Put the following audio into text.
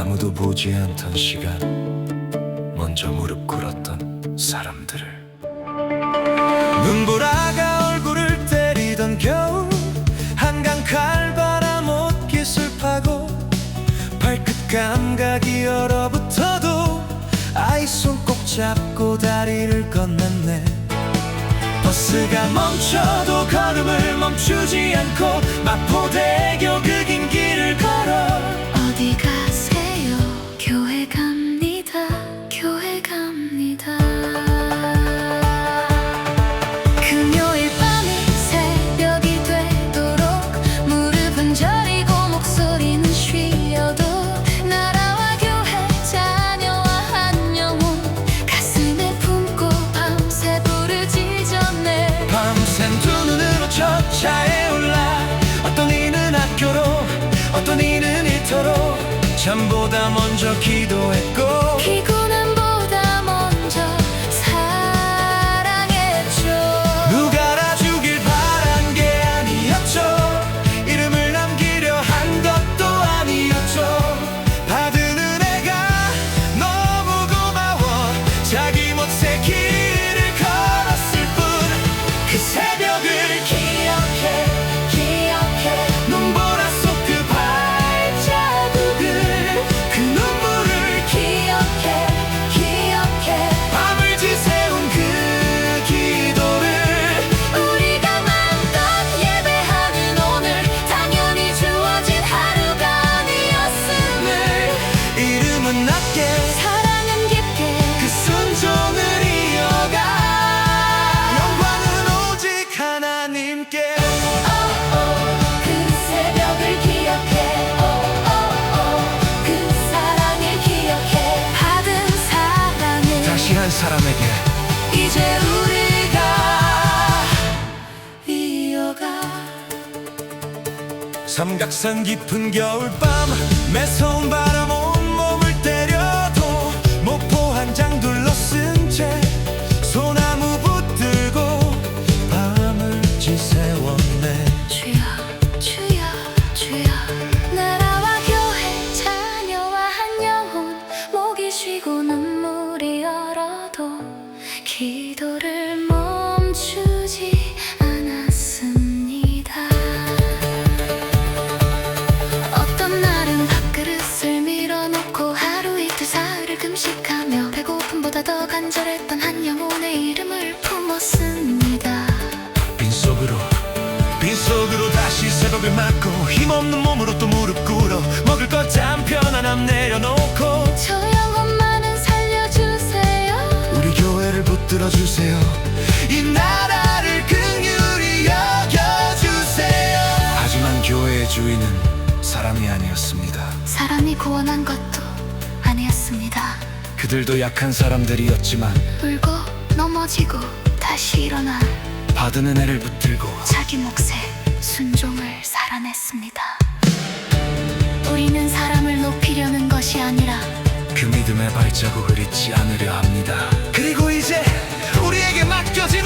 아무도 보지 않던 시간, 먼저 무릎 꿇었던 사람들을. 눈보라가 얼굴을 때리던 겨울, 한강 칼바람 옷깃을 파고 발끝 감각이 얼어붙어도 아이 손 꼭 잡고 다리를 건넜네. 버스가 멈춰도 걸음을 멈추지 않고 마포대교 그 긴 길을 걸어. 어디 가세요? 교회 갑니다. 교회 갑니다. 금요일 밤이 새벽이 되도록 무릎은 저리고 목소리는 쉬어도 나라와 교회 자녀와 한 영혼 가슴에 품고 밤새 부르짖었네. 밤샘 두 눈으로 첫차에 올라 어떤 이는 학교로 어떤 이는 일터로 잠보다 먼저 기도했고 피곤함보다 먼저 사랑했죠. 누가 알아주길 바란 게 아니었죠. 이름을 남기려 한 것도 아니었죠. 받은 은혜가 너무 고마워 자기 못의 길을 걸었을 뿐. 그 새벽을 기억해 눈보라 속 그 발자국을, 그 눈물을 기억해 밤을 지새운 그 기도를. 우리가 마음껏 예배하는 오늘 당연히 주어진 하루가 아니었음을. 이름은 낮게 사랑은 깊게 그 순종을 이어가. 영광은 오직 하나님께. 그 새벽을 기억해 그 사랑을 기억해 받은 사랑을 다시 한 사람에게 이제 우리가 이어가. 삼각산 깊은 겨울밤 매서운 바람 온몸을 때려도 목포 한 장 둘러쓴 채 소나무 붙들고 밤을 지새웠네. 주여 주여 주여 나라와 교회 자녀와 한 영혼 목이 쉬고 눈물이 얼어도 기도를 멈추지 않았습니다. 어떤 날은 밥그릇을 밀어놓고 하루 이틀 사흘을 금식하며 배고픔보다 더 간절했던 한 영혼의 이름을 품었습니다. 빈속으로 다시 새벽을 맞고 힘없는 몸으로 또 무릎 꿇어 먹을 것 잠편 하나 내려놓고 저 영혼만은 살려주세요. 우리 교회를 붙들어 주세요. 이 나라를 긍휼히 여겨주세요. 하지만 교회의 주인은 사람이 아니었습니다. 사람이 구원한 것도 아니었습니다. 그들도 약한 사람들이었지만 울고 넘어지고 다시 일어나 받은 은혜를 붙들고 자기 몫의 순종을 살아냈습니다. 우리는 사람을 높이려는 것이 아니라 그 믿음의 발자국을 잊지 않으려 합니다. 그리고 이제 우리에게 맡겨진